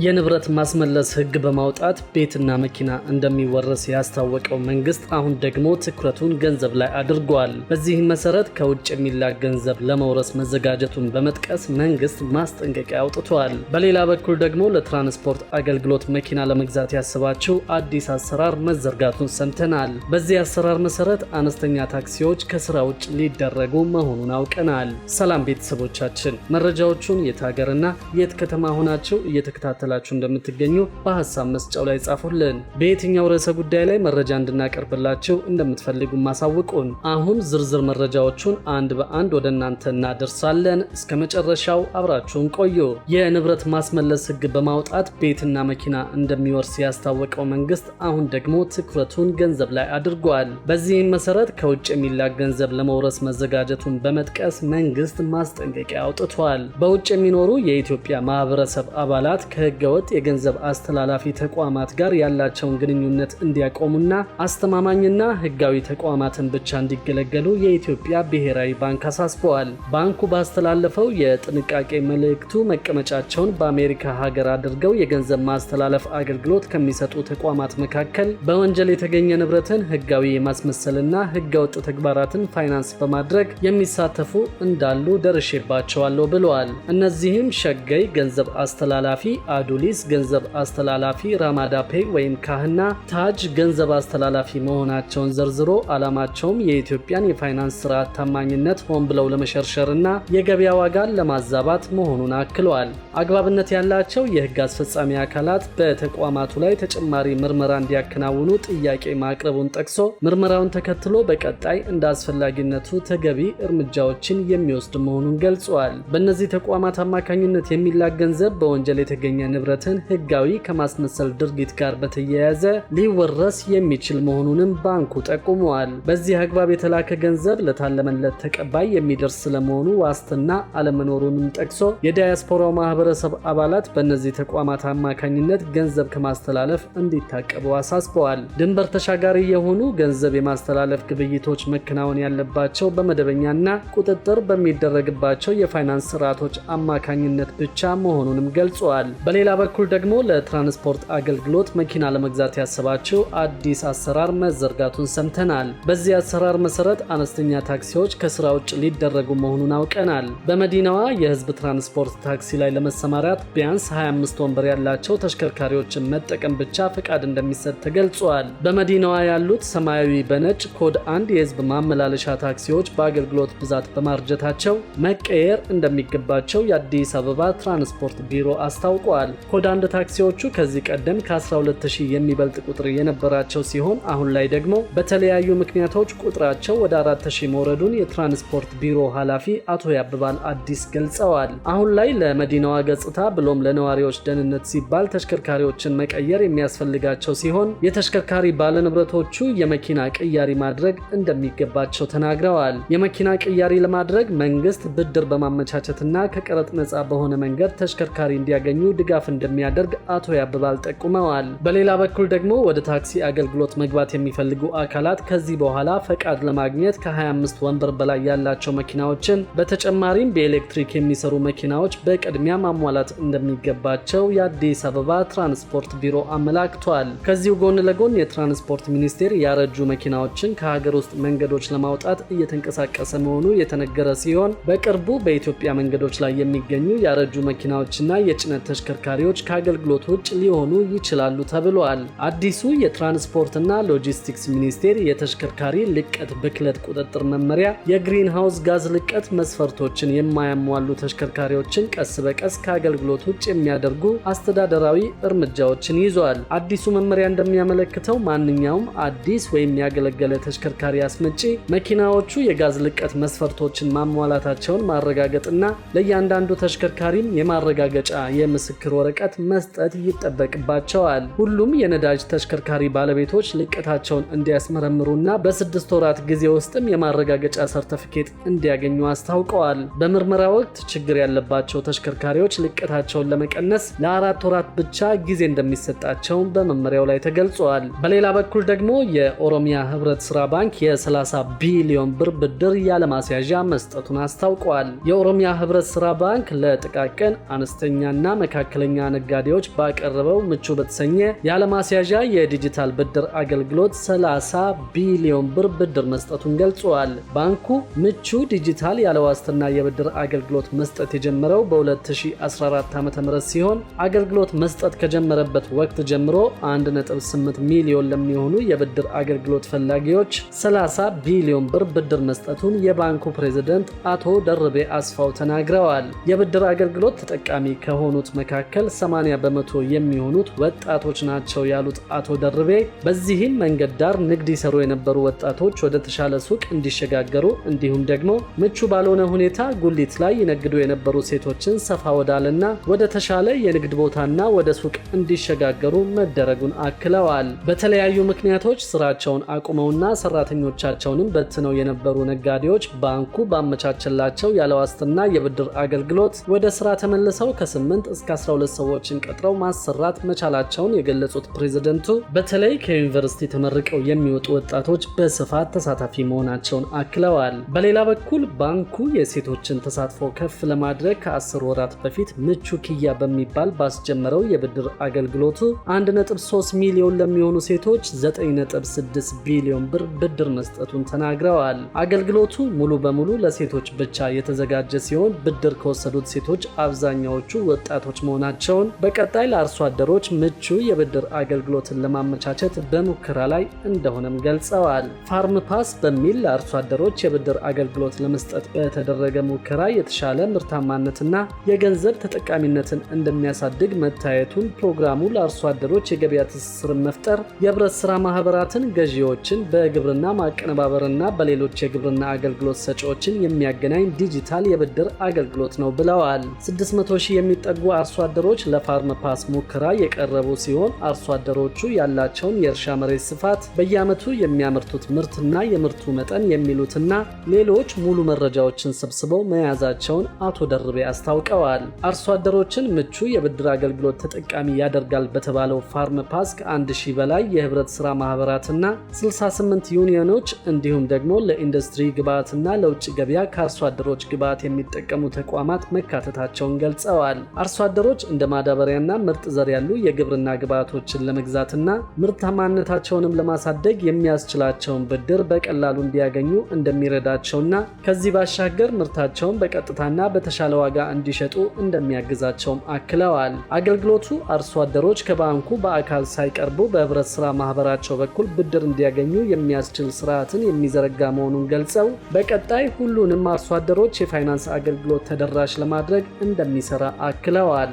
የንብረት ማስመለስ ህግ በማውጣት ቤትና መኪና እንደሚወረስ ያስታወቀው መንግስት አሁን ደግሞ ትኩረቱን ገንዘብ ላይ አድርጓል። በዚህም መሰረት ከውጭ የሚላክ ገንዘብ ለመውረስ መዘጋጀቱን በመጥቀስ መንግስት ማስጠንቀቂያ አውጥቷል። በሌላ በኩል ደግሞ ለትራንስፖርት አገልግሎት መኪና ለመግዛት ያስባቸው አዲስ አሰራር መዘርጋቱን ሰምተናል። በዚህ አሰራር መሰረት አነስተኛ ታክሲዎች ከስራ ውጭ ሊደረጉ መሆኑን አውቀናል። ሰላም ቤተሰቦቻችን፣ መረጃዎቹን የት ሀገርና የት ከተማ ሆናችሁ እየተከታተላችሁ እንደምትገኙ በሐሳብ መስጫው ላይ ጻፉልን። በየትኛው ርዕሰ ጉዳይ ላይ መረጃ እንድናቀርብላችሁ እንደምትፈልጉ ማሳውቁን። አሁን ዝርዝር መረጃዎቹን አንድ በአንድ ወደ እናንተ እናደርሳለን። እስከ መጨረሻው አብራችሁን ቆዩ። የንብረት ማስመለስ ህግ በማውጣት ቤትና መኪና እንደሚወርስ ያስታወቀው መንግስት አሁን ደግሞ ትኩረቱን ገንዘብ ላይ አድርጓል። በዚህም መሰረት ከውጭ የሚላክ ገንዘብ ለመውረስ መዘጋጀቱን በመጥቀስ መንግስት ማስጠንቀቂያ አውጥቷል። በውጭ የሚኖሩ የኢትዮጵያ ማህበረሰብ አባላት ከህገወጥ የገንዘብ አስተላላፊ ተቋማት ጋር ያላቸውን ግንኙነት እንዲያቆሙና አስተማማኝና ህጋዊ ተቋማትን ብቻ እንዲገለገሉ የኢትዮጵያ ብሔራዊ ባንክ አሳስበዋል። ባንኩ ባስተላለፈው የጥንቃቄ መልእክቱ መቀመጫቸውን በአሜሪካ ሀገር አድርገው የገንዘብ ማስተላለፍ አገልግሎት ከሚሰጡ ተቋማት መካከል በወንጀል የተገኘ ንብረትን ህጋዊ የማስመሰልና ህገወጥ ተግባራትን ፋይናንስ በማድረግ የሚሳተፉ እንዳሉ ደርሼባቸዋለሁ ብለዋል። እነዚህም ሸገይ ገንዘብ አስተላላፊ፣ አዱሊስ ገንዘብ አስተላላፊ፣ ራማዳ ፔይ ወይም ካህና፣ ታጅ ገንዘብ አስተላላፊ መሆናቸውን ዘርዝሮ ዓላማቸውም የኢትዮጵያን የፋይናንስ ስርዓት ታማኝነት ሆን ብለው ለመሸርሸርና የገበያ ዋጋን ለማዛባት መሆኑን አክለዋል። አግባብነት ያላቸው የህግ አስፈጻሚ አካላት በተቋማቱ ላይ ተጨማሪ ምርመራ እንዲያከናውኑ ጥያቄ ማቅረቡን ጠቅሶ ምርመራውን ተከትሎ በቀጣይ እንደ አስፈላጊነቱ ተገቢ እርምጃዎችን የሚወስድ መሆኑን ገልጿል። በእነዚህ ተቋማት አማካኝነት የሚላክ ገንዘብ በወንጀል የተገኘ ንብረትን ህጋዊ ከማስመሰል ድርጊት ጋር በተያያዘ ሊወረስ የሚችል መሆኑንም ባንኩ ጠቁመዋል። በዚህ አግባብ የተላከ ገንዘብ ለታለመለት ተቀባይ የሚደርስ ስለመሆኑ ዋስትና አለመኖሩንም ጠቅሶ የዳያስፖራው ማህበረሰብ አባላት በእነዚህ ተቋማት አማካኝነት ገንዘብ ከማስተላለፍ እንዲታቀቡ አሳስበዋል። ድንበር ተሻጋሪ የሆኑ ገንዘብ የማስተላለፍ ግብይቶች መከናወን ያለባቸው በመደበኛና ቁጥጥር በሚደረግባቸው የፋይናንስ ስርዓቶች አማካኝነት ብቻ መሆኑንም ገልጿል። በሌላ በኩል ደግሞ ለትራንስፖርት አገልግሎት መኪና ለመግዛት ያሰባቸው አዲስ አሰራር መዘርጋቱን ሰምተናል። በዚህ አሰራር መሰረት አነስተኛ ታክሲዎች ከስራ ውጭ ሊደረጉ መሆኑን አውቀናል። በመዲናዋ የህዝብ ትራንስፖርት ታክሲ ላይ ለመሰማራት ቢያንስ 25 ወንበር ያላቸው ተሽከርካሪዎችን መጠቀም ብቻ ፈቃድ እንደሚሰጥ ተገልጿል። በመዲናዋ ያሉት ሰማያዊ በነጭ ኮድ 1 የህዝብ ማመላለሻ ታክሲዎች በአገልግሎት ብዛት በማርጀታቸው መቀየር እንደሚገባቸው የአዲስ አበባ ትራንስፖርት ቢሮ አስታውቋል። ኮድ 1 ታክሲዎቹ ከዚህ ቀደም ከ12000 የሚበልጥ ቁጥር የነበራቸው ሲሆን አሁን ላይ ደግሞ በተለያዩ ምክንያቶች ቁጥራቸው ወደ 4000 መውረዱን የትራንስፖርት ቢሮ ኃላፊ አቶ ያብባል አዲስ ገልጸዋል። አሁን ላይ ለመዲናዋ ገጽታ ብሎም ለነዋሪዎች ደህንነት ሲባል ተሽከርካሪዎችን መቀየር የሚያስፈልጋቸው ሲሆን የተሽከርካሪ ባለንብረቶቹ የመኪና ቅያሪ ማድረግ እንደሚገባቸው ተናግረዋል። የመኪና ቅያሪ ለማድረግ መንግስት ብድር በማመቻቸትና ከቀረጥ ነፃ በሆነ መንገድ ተሽከርካሪ እንዲያገኙ ድጋፍ እንደሚያደርግ አቶ ያብባል ጠቁመዋል። በሌላ በኩል ደግሞ ወደ ታክሲ አገልግሎት መግባት የሚፈልጉ አካላት ከዚህ በኋላ ፈቃድ ለማግኘት ከ25 ወንበር በላይ ያላቸው መኪናዎችን በተጨማሪም በኤሌክትሪክ የሚሰሩ መኪናዎች በቅድሚያ ማሟላት እንደሚገባቸው የአዲስ አበባ ትራንስፖርት ቢሮ አመላክቷል። ከዚሁ ጎን ለጎን የትራንስፖርት ሚኒስቴር ያረጁ መኪናዎችን ከሀገር ውስጥ መንገዶች ለማውጣት እየተንቀሳቀሰ መሆኑ የተነገረ ሲሆን በቅርቡ በኢትዮጵያ መንገዶች ላይ የሚገኙ ያረጁ መኪናዎችና የጭነት ተሽከርካሪዎች ከአገልግሎት ውጭ ሊሆኑ ይችላሉ ተብሏል። አዲሱ የትራንስፖርትና ሎጂስቲክስ ሚኒስቴር የተሽከርካሪ ልቀት ብክለት ቁጥጥር መመሪያ የግሪን ሃውስ ጋዝ ልቀት መስፈርቶችን የማያሟሉ ተሽከርካሪዎችን ቀስ በቀስ ከአገልግሎት ውጭ የሚያደርጉ አስተዳደራዊ እርምጃዎችን ይዟል። አዲሱ መመሪያ እንደሚያመለክተው ማንኛውም አዲስ ወይም ያገለገለ ተሽከርካሪ አስመጪ መኪናዎቹ የጋዝ ልቀት መስፈርቶችን ማሟላታቸውን ማረጋገጥና ለእያንዳንዱ ተሽከርካሪም የማረጋገጫ የምስክር ወረቀት መስጠት ይጠበቅባቸዋል። ሁሉም የነዳጅ ተሽከርካሪ ባለቤቶች ልቀታቸውን እንዲያስመረምሩና በ6 ወራት ጊዜ ውስጥም የማረጋገጫ ሰርተፊኬት እንዲያገኙ አስታውቀዋል። በምርመራ ወቅት ችግር ያለባቸው ተሽከርካሪዎች ልቀታቸውን ለመቀነስ ለ4 ወራት ብቻ ጊዜ እንደሚሰጣቸው በመመሪያው ላይ ተገልጿል። በሌላ በኩል ደግሞ የኦሮሚያ ህብረት ስራ ባንክ የ30 ቢሊዮን ብር ብድር ያለማስያዣ መስጠቱን አስታውቋል። የኦሮሚያ ህብረት ስራ ባንክ ለጥቃቅን አነስተኛና መካከለኛ ለመደበኛ ነጋዴዎች ባቀረበው ምቹ በተሰኘ ያለማስያዣ የዲጂታል ብድር አገልግሎት 30 ቢሊዮን ብር ብድር መስጠቱን ገልጿል። ባንኩ ምቹ ዲጂታል ያለዋስትና የብድር አገልግሎት መስጠት የጀመረው በ2014 ዓ.ም ሲሆን አገልግሎት መስጠት ከጀመረበት ወቅት ጀምሮ 1.8 ሚሊዮን ለሚሆኑ የብድር አገልግሎት ፈላጊዎች 30 ቢሊዮን ብር ብድር መስጠቱን የባንኩ ፕሬዝዳንት አቶ ደርቤ አስፋው ተናግረዋል። የብድር አገልግሎት ተጠቃሚ ከሆኑት መካከል 80 በመቶ የሚሆኑት ወጣቶች ናቸው ያሉት አቶ ደርቤ በዚህም መንገድ ዳር ንግድ ይሰሩ የነበሩ ወጣቶች ወደ ተሻለ ሱቅ እንዲሸጋገሩ እንዲሁም ደግሞ ምቹ ባልሆነ ሁኔታ ጉሊት ላይ ይነግዱ የነበሩ ሴቶችን ሰፋ ወዳለና ወደ ተሻለ የንግድ ቦታና ወደ ሱቅ እንዲሸጋገሩ መደረጉን አክለዋል። በተለያዩ ምክንያቶች ስራቸውን አቁመውና ሰራተኞቻቸውንም በትነው የነበሩ ነጋዴዎች ባንኩ ባመቻቸላቸው ያለዋስትና የብድር አገልግሎት ወደ ስራ ተመልሰው ከ8 እስከ 12 ሰዎችን ቀጥረው ማሰራት መቻላቸውን የገለጹት ፕሬዝዳንቱ በተለይ ከዩኒቨርሲቲ ተመርቀው የሚወጡ ወጣቶች በስፋት ተሳታፊ መሆናቸውን አክለዋል። በሌላ በኩል ባንኩ የሴቶችን ተሳትፎ ከፍ ለማድረግ ከ10 ወራት በፊት ምቹ ኪያ በሚባል ባስጀመረው የብድር አገልግሎቱ 1.3 ሚሊዮን ለሚሆኑ ሴቶች 9.6 ቢሊዮን ብር ብድር መስጠቱን ተናግረዋል። አገልግሎቱ ሙሉ በሙሉ ለሴቶች ብቻ የተዘጋጀ ሲሆን ብድር ከወሰዱት ሴቶች አብዛኛዎቹ ወጣቶች መሆናቸውን በቀጣይ ለአርሶ አደሮች ምቹ የብድር አገልግሎትን ለማመቻቸት በሙከራ ላይ እንደሆነም ገልጸዋል። ፋርም ፓስ በሚል ለአርሶ አደሮች የብድር አገልግሎት ለመስጠት በተደረገ ሙከራ የተሻለ ምርታማነትና የገንዘብ ተጠቃሚነትን እንደሚያሳድግ መታየቱን ፕሮግራሙ ለአርሶ አደሮች የገበያ ትስስርን መፍጠር፣ የህብረት ስራ ማህበራትን፣ ገዢዎችን በግብርና ማቀነባበርና በሌሎች የግብርና አገልግሎት ሰጪዎችን የሚያገናኝ ዲጂታል የብድር አገልግሎት ነው ብለዋል። 600 ሺህ የሚጠጉ አርሶ አደሮች ለፋርም ፓስ ሙከራ የቀረቡ ሲሆን አርሶ አደሮቹ ያላቸውን የእርሻ መሬት ስፋት፣ በየዓመቱ የሚያመርቱት ምርትና የምርቱ መጠን የሚሉትና ሌሎች ሙሉ መረጃዎችን ሰብስበው መያዛቸውን አቶ ደርቤ አስታውቀዋል። አርሶ አደሮችን ምቹ የብድር አገልግሎት ተጠቃሚ ያደርጋል በተባለው ፋርም ፓስ ከ1000 በላይ የህብረት ስራ ማህበራትና 68 ዩኒዮኖች እንዲሁም ደግሞ ለኢንዱስትሪ ግብዓትና ለውጭ ገበያ ከአርሶ አደሮች ግብዓት የሚጠቀሙ ተቋማት መካተታቸውን ገልጸዋል። አርሶ አደሮች እንደ ማዳበሪያና ምርጥ ዘር ያሉ የግብርና ግብዓቶችን ለመግዛትና ምርታማነታቸውንም ለማሳደግ የሚያስችላቸውን ብድር በቀላሉ እንዲያገኙ እንደሚረዳቸውና ከዚህ ባሻገር ምርታቸውን በቀጥታና በተሻለ ዋጋ እንዲሸጡ እንደሚያግዛቸውም አክለዋል። አገልግሎቱ አርሶ አደሮች ከባንኩ በአካል ሳይቀርቡ በህብረት ስራ ማህበራቸው በኩል ብድር እንዲያገኙ የሚያስችል ስርዓትን የሚዘረጋ መሆኑን ገልጸው በቀጣይ ሁሉንም አርሶ አደሮች የፋይናንስ አገልግሎት ተደራሽ ለማድረግ እንደሚሰራ አክለዋል።